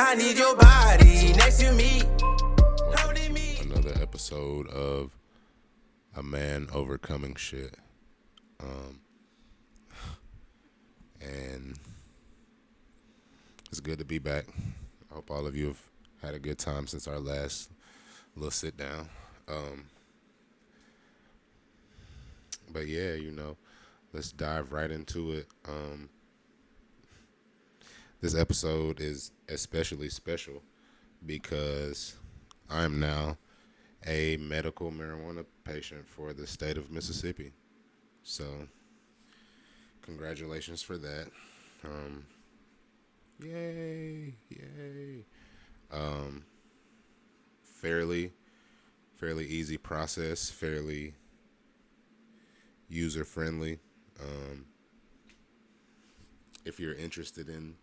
I need your body next to me. Welcome to another episode of A Man Overcoming Shit. And it's good to be back. I hope all of you have had a good time since our last little sit down. But yeah, let's dive right into it. This episode is especially special because I am now a medical marijuana patient for the state of Mississippi. So, congratulations for that. Yay. Fairly easy process, fairly user friendly. If you're interested in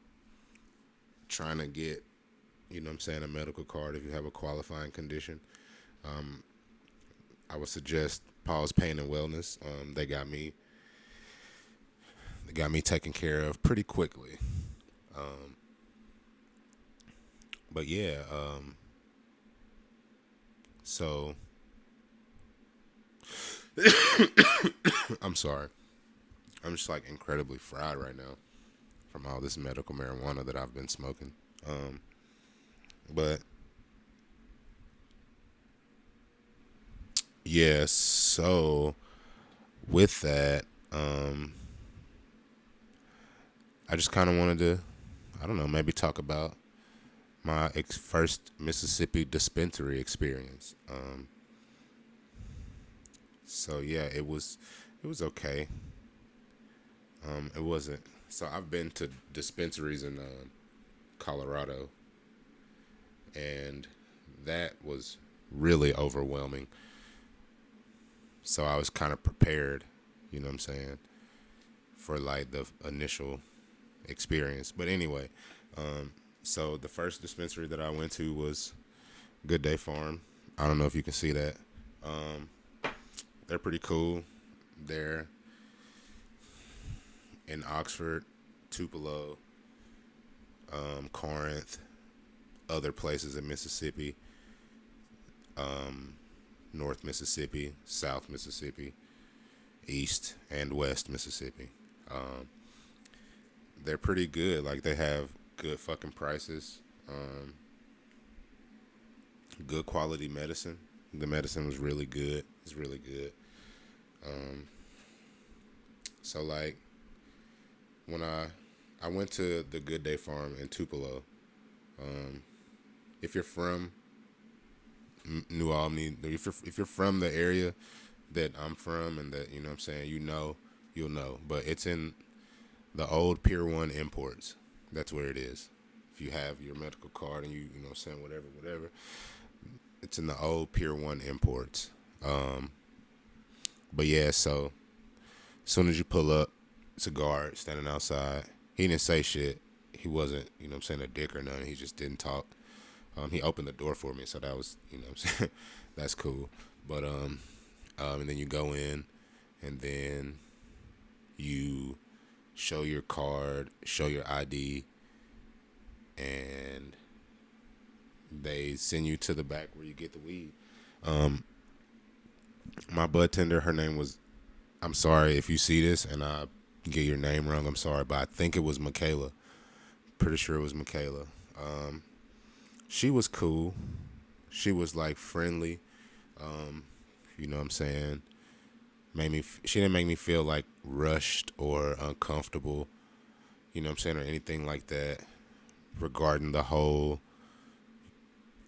trying to get, a medical card, if you have a qualifying condition, I would suggest Paul's Pain and Wellness. They got me taken care of pretty quickly. But yeah, so I'm sorry. I'm just like incredibly fried right now from all this medical marijuana that I've been smoking. But yeah, so with that, I just kind of wanted to, maybe talk about my first Mississippi dispensary experience. So yeah, it was okay. It wasn't. So I've been to dispensaries in Colorado, and that was really overwhelming. So I was kind of prepared, for like the initial experience. But anyway, so the first dispensary that I went to was Good Day Farm. I don't know if you can see that. They're pretty cool. They're in Oxford, Tupelo, Corinth, other places in Mississippi, North Mississippi, South Mississippi, East and West Mississippi. They're pretty good. Like, they have good fucking prices, good quality medicine. The medicine was really good. It's really good. So like, when I went to the Good Day Farm in Tupelo, if you're from New Albany, if you're from the area that I'm from and that, you'll know. But it's in the old Pier 1 Imports. That's where it is. If you have your medical card and you whatever. It's in the old Pier 1 Imports. But yeah, so as soon as you pull up, it's a guard standing outside. He didn't say shit. He wasn't, a dick or nothing. He just didn't talk. He opened the door for me, so that was, that's cool. But and then you go in, and then you show your card, show your ID, and they send you to the back where you get the weed. My bud tender, her name was, I'm sorry if you see this and I get your name wrong, I'm sorry, but I think it was Michaela. Pretty sure it was Michaela. She was cool. She was like friendly. You know what I'm saying? She didn't make me feel like rushed or uncomfortable, or anything like that regarding the whole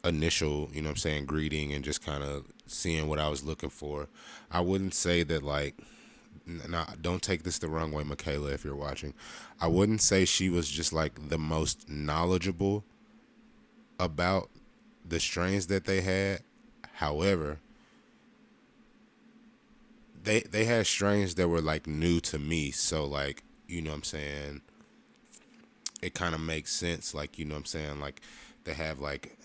initial, greeting and just kind of seeing what I was looking for. I wouldn't say that, like, don't take this the wrong way, Michaela, if you're watching. I wouldn't say she was just like the most knowledgeable about the strains that they had. However, they had strains that were like new to me, so like, it kind of makes sense, like, like they have like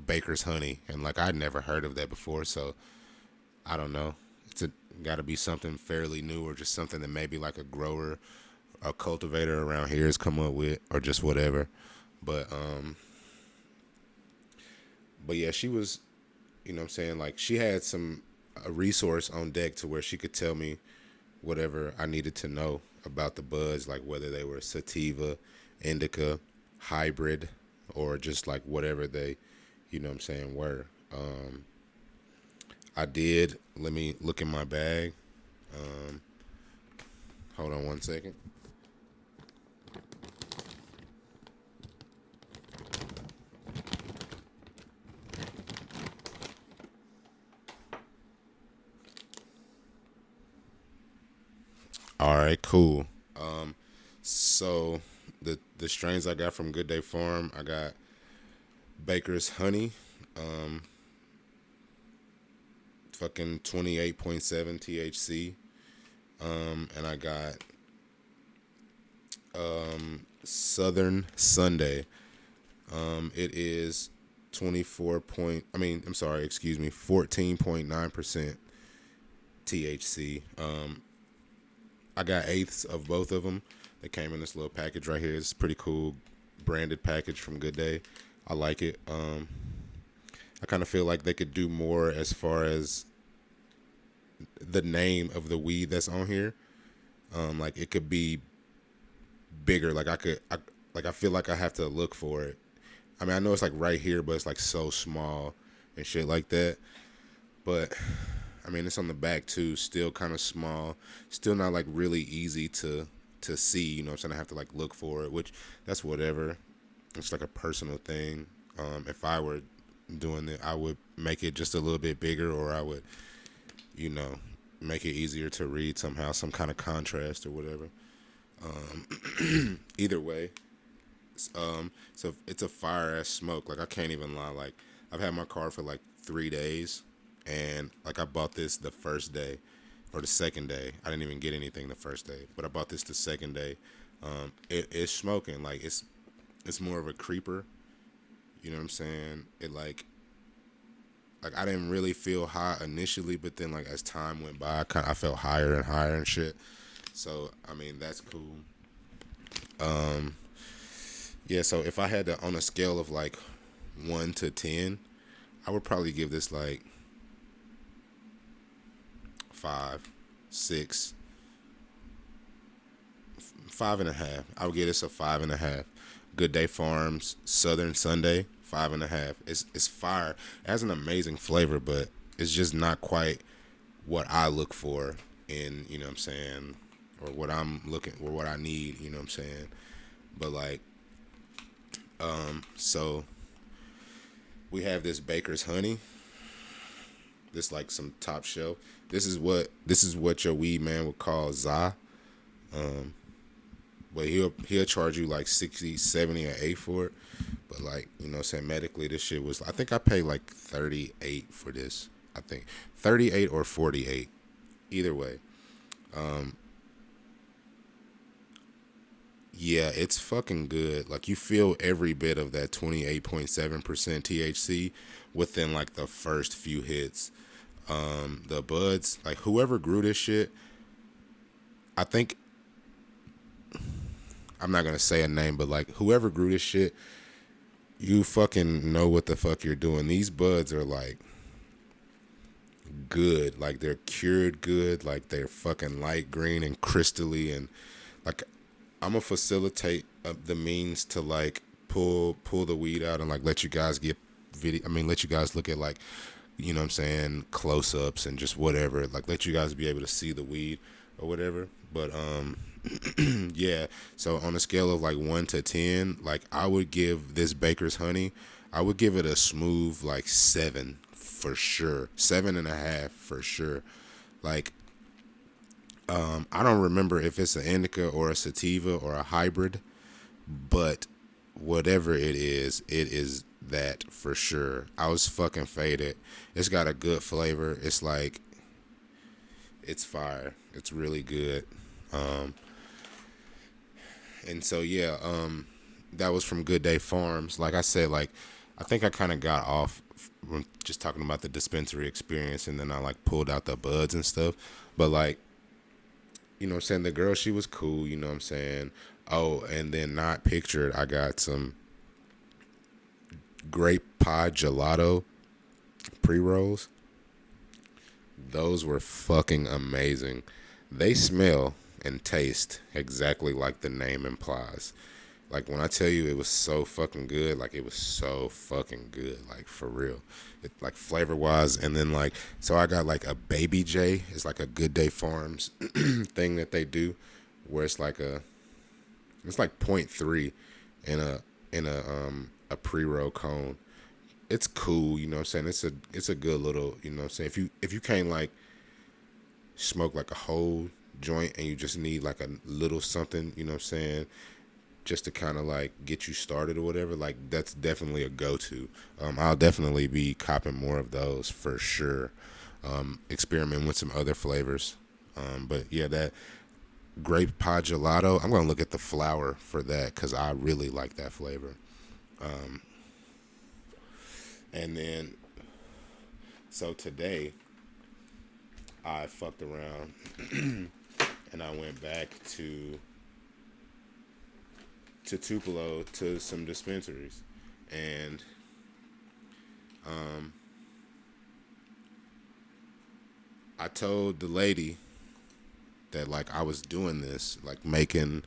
baker's honey, and like I'd never heard of that before, so I don't know, it's got to be something fairly new, or just something that maybe like a grower, a cultivator around here has come up with, or just whatever. But but yeah, she was, you know what I'm saying, like she had some a resource on deck to where she could tell me whatever I needed to know about the buds, like whether they were sativa, indica, hybrid, or just like whatever they, you know what I'm saying, were. I did. Let me look in my bag. Hold on one second. All right, cool. So the strains I got from Good Day Farm, I got Baker's Honey, fucking 28.7 THC, and I got Southern Sunday. It is 24 point. I mean, I'm sorry, excuse me, 14.9% THC. I got eighths of both of them. They came in this little package right here. It's pretty cool, branded package from Good Day. I like it. I kind of feel like they could do more as far as the name of the weed that's on here. Like it could be bigger. I feel like I have to look for it. I mean, I know it's like right here, but it's like so small and shit like that. But I mean, it's on the back too. Still kind of small. Still not like really easy to see. You know what I'm saying? I have to like look for it, which that's whatever. It's like a personal thing. If I were doing it, I would make it just a little bit bigger, or I would, you know, make it easier to read somehow, some kind of contrast or whatever. Either way, so it's a fire ass smoke. Like I can't even lie. Like I've had my car for like 3 days, and like I bought this the first day or the second day. I didn't even get anything the first day, but I bought this the second day. It's smoking. Like it's more of a creeper. You know what I'm saying? It like I didn't really feel high initially, but then like as time went by, I felt higher and higher and shit. So I mean that's cool. Yeah. So if I had to on a scale of like 1 to 10, I would probably give this like 5, 6, 5.5. I would give this a 5.5. Good Day Farms Southern Sunday 5.5. It's fire. It has an amazing flavor, but it's just not quite what I look for in, you know what I'm saying, or what I'm looking or what I need, you know what I'm saying. But like so we have this Baker's Honey. This like some top shelf. This is what your weed man would call za. But he'll charge you like 60, 70, or 8 for it. But like, you know what I'm saying, medically this shit was, I think I paid like 38 for this. I think 38 or 48. Either way. Yeah, it's fucking good. Like you feel every bit of that 28.7% THC within like the first few hits. The buds, like whoever grew this shit, I think, I'm not gonna say a name, but like whoever grew this shit, you fucking know what the fuck you're doing. These buds are like good, like they're cured good, like they're fucking light green and crystally, and like I'm gonna facilitate the means to like pull the weed out and like let you guys get video. I mean, let you guys look at like, you know what I'm saying, close ups and just whatever. Like let you guys be able to see the weed or whatever. But yeah. So on a scale of like 1 to 10, like I would give this Baker's Honey, I would give it a smooth like 7 for sure, 7.5 for sure. Like I don't remember if it's an indica or a sativa or a hybrid, but whatever it is that for sure. I was fucking faded. It's got a good flavor. It's like, it's fire. It's really good. And so yeah, that was from Good Day Farms. Like I said, like I think I kind of got off from just talking about the dispensary experience, and then I like pulled out the buds and stuff. But like, you know what I'm saying, the girl, she was cool, you know what I'm saying. Oh, and then not pictured, I got some grape pie gelato pre-rolls. Those were fucking amazing. They smell and taste exactly like the name implies. Like when I tell you it was so fucking good, like it was so fucking good, like for real. It, like flavor wise, and then like so I got like a Baby J. It's like a Good Day Farms thing that they do, where it's like point .3 in a pre-roll cone. It's cool, you know what I'm saying? It's a good little, you know what I'm saying? If you can't like smoke like a whole joint and you just need like a little something, you know what I'm saying, just to kind of like get you started or whatever, like that's definitely a go-to. I'll definitely be copping more of those for sure. Experiment with some other flavors. But yeah, that grape pie gelato, I'm gonna look at the flour for that because I really like that flavor. And then so today I fucked around and I went back to Tupelo to some dispensaries, and I told the lady that like I was doing this, like making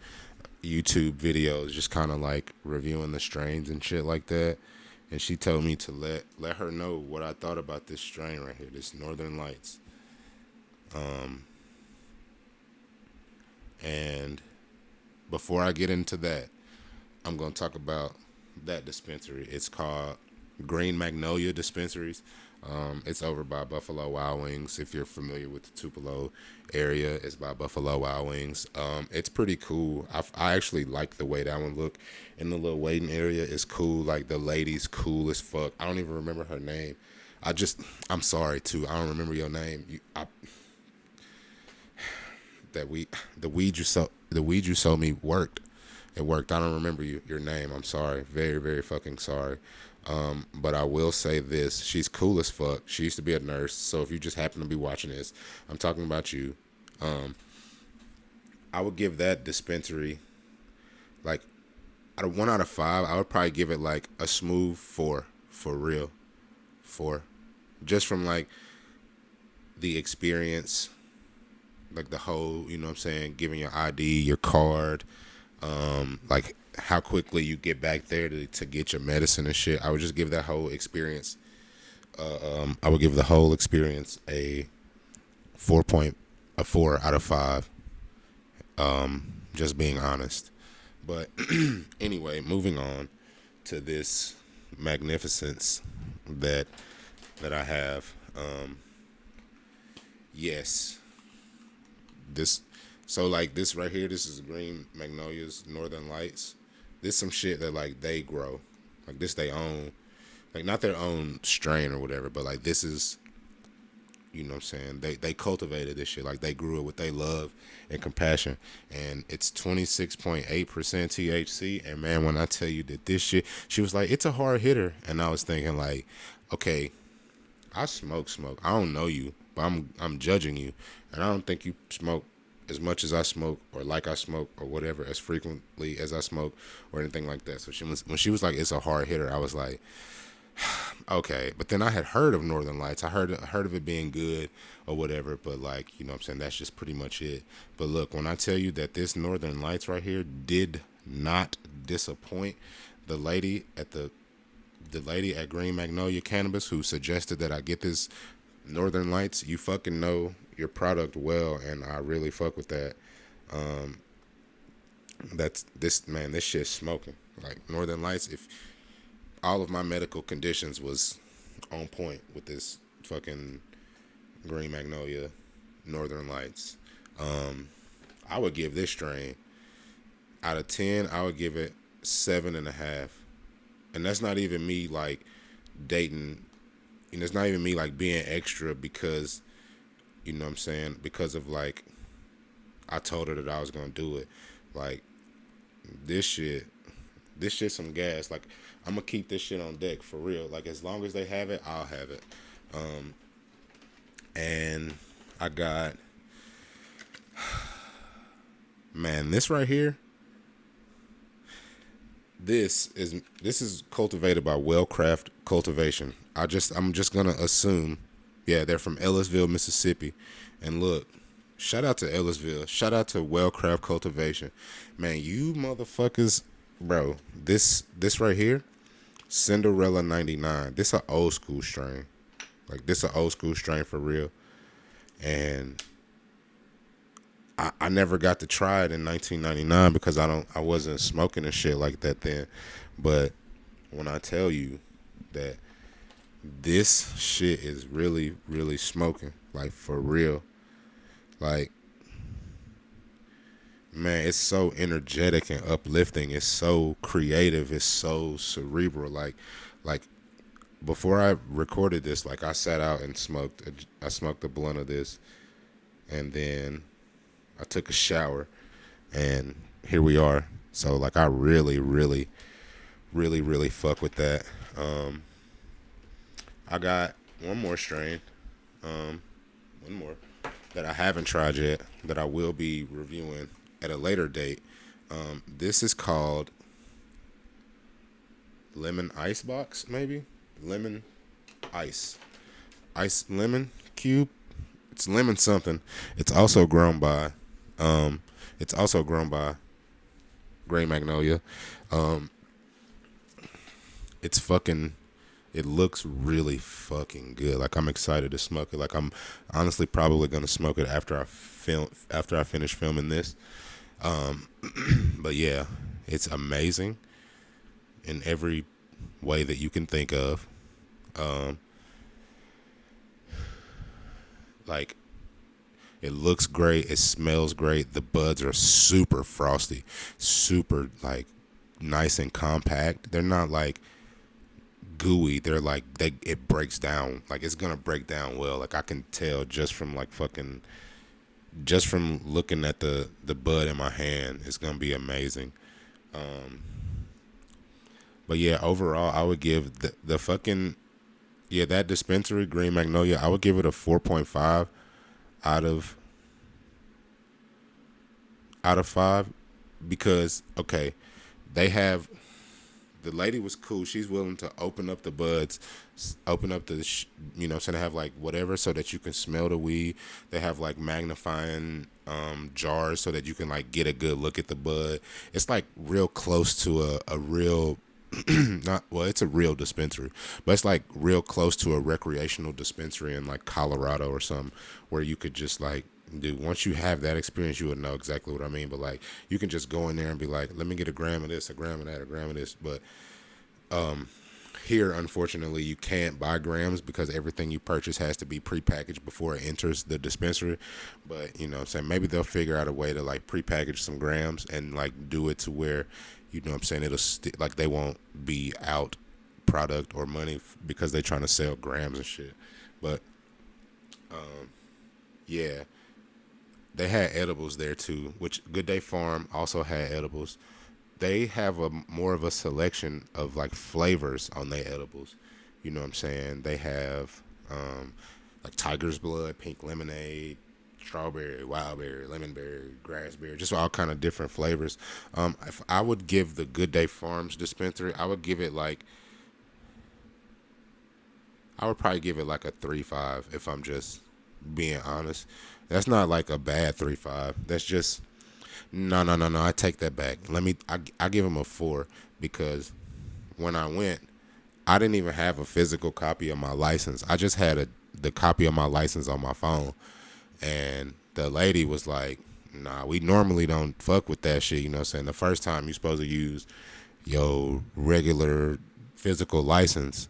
YouTube videos, just kind of like reviewing the strains and shit like that. And she told me to let her know what I thought about this strain right here, this Northern Lights. And before I get into that, I'm gonna talk about that dispensary. It's called Green Magnolia Dispensaries. It's over by Buffalo Wild Wings. If you're familiar with the Tupelo area, it's by Buffalo Wild Wings. It's pretty cool. I actually like the way that one look. In the little waiting area, it's cool. Like the lady's cool as fuck. I don't even remember her name. I'm sorry too. I don't remember your name. That we the weed you sold me worked. It worked. I don't remember your name. I'm sorry. Very, very fucking sorry. But I will say this. She's cool as fuck. She used to be a nurse. So if you just happen to be watching this, I'm talking about you. I would give that dispensary, like, out of 1 out of 5, I would probably give it, like, a smooth 4. For real. 4. Just from, like, the experience, like, the whole, you know what I'm saying, giving your ID, your card, like how quickly you get back there to get your medicine and shit. I would just give that whole experience. I would give the whole experience a 4 out of 5. Just being honest. But anyway, moving on to this magnificence that I have. Yes, this. So like this right here, this is Green Magnolia's Northern Lights. This some shit that like they grow, like this they own, like not their own strain or whatever, but like this is, you know what I'm saying, they cultivated this shit, like they grew it with their love and compassion, and it's 26.8% THC. And man, when I tell you that this shit, she was like, it's a hard hitter, and I was thinking like, okay, I smoke. I don't know you, but I'm judging you, and I don't think you smoke as much as I smoke, or like I smoke, or whatever, as frequently as I smoke, or anything like that. So when she was like, it's a hard hitter, I was like, okay. But then I had heard of Northern Lights. I heard of it being good or whatever, but like, you know what I'm saying, that's just pretty much it. But look, when I tell you that this Northern Lights right here did not disappoint, the lady at Green Magnolia Cannabis who suggested that I get this Northern Lights, you fucking know your product well, and I really fuck with that. That's this, man, this shit's smoking. Like Northern Lights, if all of my medical conditions was on point with this fucking Green Magnolia Northern Lights. I would give this strain, out of 10, I would give it 7.5. And that's not even me like dating, and it's not even me like being extra because, you know what I'm saying, because of like I told her that I was gonna do it. Like this shit some gas. Like I'm gonna keep this shit on deck for real. Like as long as they have it, I'll have it. And I got, man, this right here, This is cultivated by Wellcraft Cultivation. I'm just gonna assume, yeah, they're from Ellisville, Mississippi. And look, shout out to Ellisville. Shout out to Wellcraft Cultivation. Man, you motherfuckers, bro. This right here, Cinderella 99. This a old school strain. Like this a old school strain for real. And I never got to try it in 1999 because I wasn't smoking and shit like that then. But when I tell you that this shit is really, really smoking, like for real, like, man, it's so energetic and uplifting. It's so creative. It's so cerebral. Like before I recorded this, like I sat out and I smoked a blunt of this, and then I took a shower, and here we are. So like I really, really, really, really fuck with that. I got one more strain, one more that I haven't tried yet that I will be reviewing at a later date. This is called Lemon Ice Box, maybe lemon ice lemon cube. It's lemon something. It's also grown by Gray Magnolia. It's fucking. It looks really fucking good. Like I'm excited to smoke it. Like I'm honestly probably gonna smoke it after I finish filming this. But yeah, it's amazing in every way that you can think of. Like it looks great. It smells great. The buds are super frosty, super like nice and compact. They're not like gooey. They're like it breaks down. Like it's gonna break down well. Like I can tell just from looking at the bud in my hand. It's gonna be amazing. But yeah, overall, I would give the fucking that dispensary Green Magnolia. I would give it a 4.5 out of 5 because okay, they have. The lady was cool. She's willing to open up the buds, open up the, so they have like whatever so that you can smell the weed. They have like magnifying jars so that you can like get a good look at the bud. It's like real close to a real, it's a real dispensary, but it's like real close to a recreational dispensary in like Colorado or something where you could just like, dude, once you have that experience, you would know exactly what I mean. But like, you can just go in there and be like, let me get a gram of this, a gram of that, a gram of this. But here, unfortunately, you can't buy grams because everything you purchase has to be prepackaged before it enters the dispensary. But you know what I'm saying, maybe they'll figure out a way to like prepackage some grams and like do it to where, you know what I'm saying, it'll like they won't be out product or money because they're trying to sell grams and shit. But yeah. They had edibles there too, which Good Day Farm also had edibles. They have a more of a selection of like flavors on their edibles. You know what I'm saying? They have like tiger's blood, pink lemonade, strawberry, wildberry, lemonberry, grassberry, just all kind of different flavors. If I would give the Good Day Farms dispensary, I would probably give it like a 3.5 if I'm just being honest. That's not like a bad 3.5. That's just no. I take that back. I give him a 4 because when I went, I didn't even have a physical copy of my license. I just had the copy of my license on my phone, and the lady was like, "Nah, we normally don't fuck with that shit." You know what I'm saying? The first time you're supposed to use your regular physical license.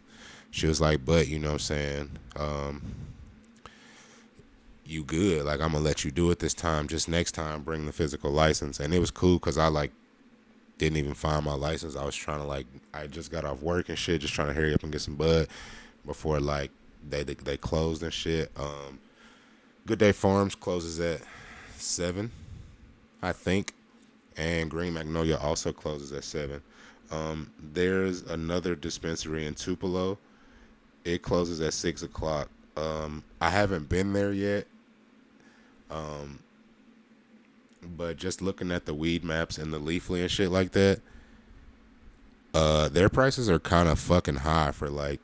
She was like, "But you know what I'm saying? You good, like I'm gonna let you do it this time, just next time bring the physical license." And it was cool because I like didn't even find my license. I was trying to I just got off work and shit, just trying to hurry up and get some bud before like they closed and shit. Good Day Farms closes at 7, I think, and Green Magnolia also closes at 7. There's another dispensary in Tupelo. It closes at 6 o'clock. I haven't been there yet. But just looking at the weed maps and the leafly and shit like that, Their prices are kind of fucking high for like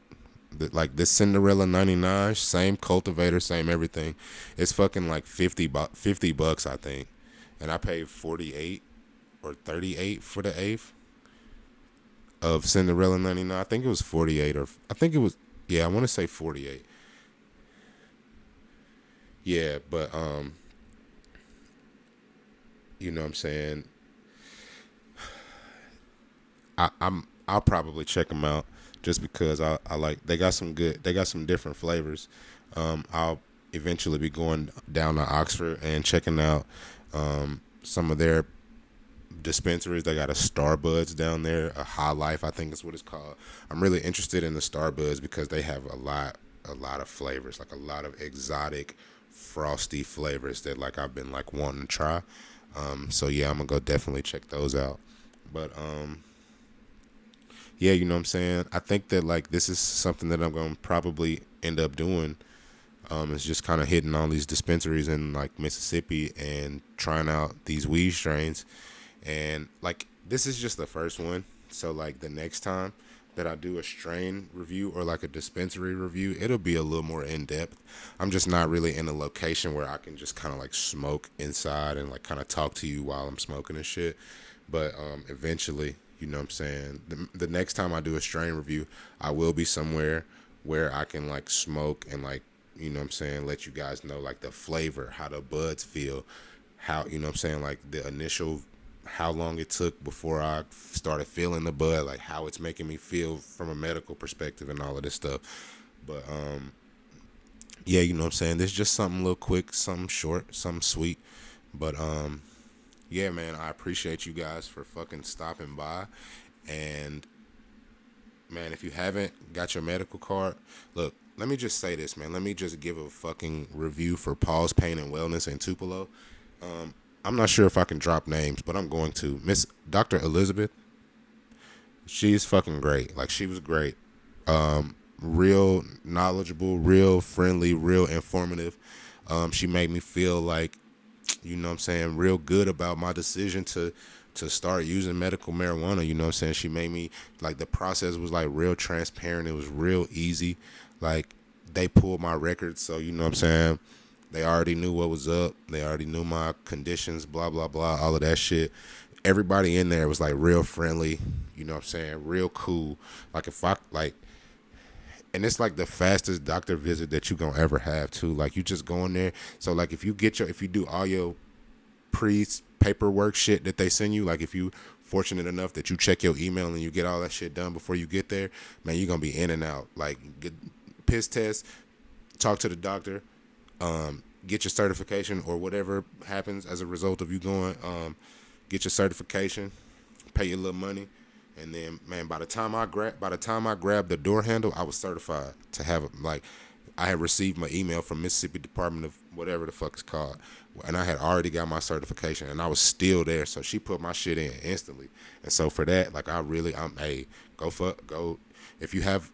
this Cinderella 99, same cultivator, same everything. It's fucking like 50 bucks, I think. And I paid 48 or 38 for the eighth of Cinderella 99. I think it was 48, or I think it was, yeah, I want to say 48. Yeah, but you know what I'm saying? I'll probably check them out just because I like, they got some different flavors. I'll eventually be going down to Oxford and checking out some of their dispensaries. They got a Starbuds down there, a High Life, I think is what it's called. I'm really interested in the Starbuds because they have a lot of flavors, like a lot of exotic frosty flavors that like I've been like wanting to try. So yeah, I'm gonna go definitely check those out. But yeah, you know what I'm saying? I think that like this is something that I'm gonna probably end up doing. Is just kind of hitting all these dispensaries in like Mississippi and trying out these weed strains. And like this is just the first one. So like the next time that I do a strain review or like a dispensary review, it'll be a little more in depth. I'm just not really in a location where I can just kind of like smoke inside and like kind of talk to you while I'm smoking and shit. But eventually, you know what I'm saying? The next time I do a strain review, I will be somewhere where I can like smoke and like, you know what I'm saying, let you guys know like the flavor, how the buds feel, how, you know what I'm saying, like the initial, how long it took before I started feeling the bud, like how it's making me feel from a medical perspective and all of this stuff. But yeah, you know what I'm saying, there's just something a little quick, something short, something sweet. But yeah, man, I appreciate you guys for fucking stopping by. And man, if you haven't got your medical card, look, let me just say this, man. Let me just give a fucking review for Paul's Pain and Wellness in Tupelo. I'm not sure if I can drop names, but I'm going to. Miss Dr. Elizabeth, she's fucking great. Like, she was great. Real knowledgeable, real friendly, real informative. She made me feel like, you know what I'm saying, real good about my decision to start using medical marijuana. You know what I'm saying? She made me, like, the process was like real transparent. It was real easy. Like, they pulled my records, so you know what I'm saying, they already knew what was up. They already knew my conditions, blah blah blah, all of that shit. Everybody in there was like real friendly, you know what I'm saying, real cool. Like, if I like, and it's like the fastest doctor visit that you gonna ever have too. Like, you just go in there. So like, if you do all your pre paperwork shit that they send you, like if you fortunate enough that you check your email and you get all that shit done before you get there, man, you're gonna be in and out. Like, get piss test, talk to the doctor, get your certification or whatever happens as a result of you going, get your certification, pay your little money, and then, man, by the time I grabbed the door handle, I was certified to have it. Like, I had received my email from Mississippi Department of whatever the fuck it's called, and I had already got my certification, and I was still there. So she put my shit in instantly, and so for that, like, hey, go if you have,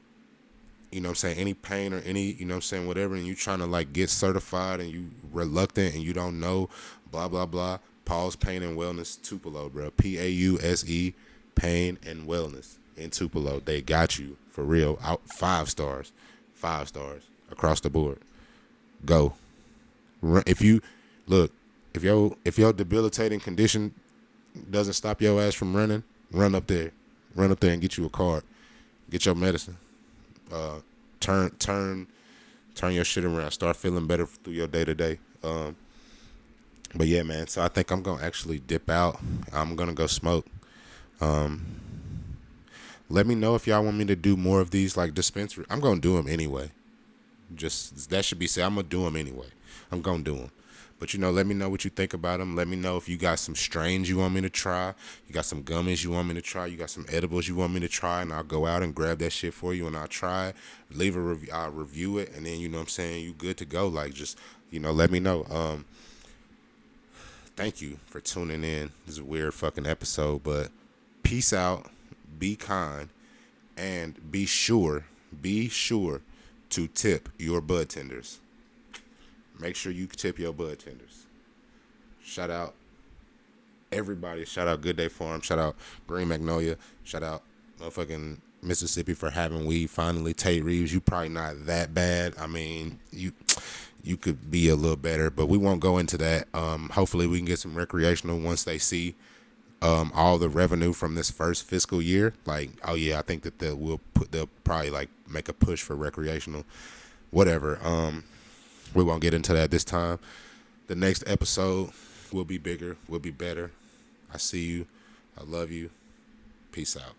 you know what I'm saying, any pain or any, you know what I'm saying, whatever, and you trying to like get certified and you reluctant and you don't know, blah blah blah. Paul's Pain and Wellness Tupelo, bro. PAUSE Pain and Wellness in Tupelo. They got you for real. Out 5 stars, 5 stars across the board. Go. If you look, if your debilitating condition doesn't stop your ass from running, run up there and get you a card, get your medicine. Turn your shit around. Start feeling better through your day to day. But yeah, man. So I think I'm gonna actually dip out. I'm gonna go smoke. Let me know if y'all want me to do more of these like dispensary. I'm gonna do them anyway. Just that should be said. I'm gonna do them anyway. I'm gonna do them. But you know, let me know what you think about them. Let me know if you got some strains you want me to try. You got some gummies you want me to try. You got some edibles you want me to try, and I'll go out and grab that shit for you, and I'll try it. Leave a review. I'll review it, and then, you know what I'm saying, you good to go. Like, just, you know, let me know. Thank you for tuning in. This is a weird fucking episode, but peace out. Be kind, and be sure to tip your bud tenders. Make sure you tip your bud tenders. Shout out everybody. Shout out Good Day Farm. Shout out Green Magnolia. Shout out motherfucking Mississippi for having weed. Finally, Tate Reeves, you probably not that bad. I mean, you could be a little better, but we won't go into that. Hopefully, we can get some recreational once they see all the revenue from this first fiscal year. Like, oh yeah, I think that they'll probably like make a push for recreational, whatever. We won't get into that this time. The next episode will be bigger, will be better. I see you. I love you. Peace out.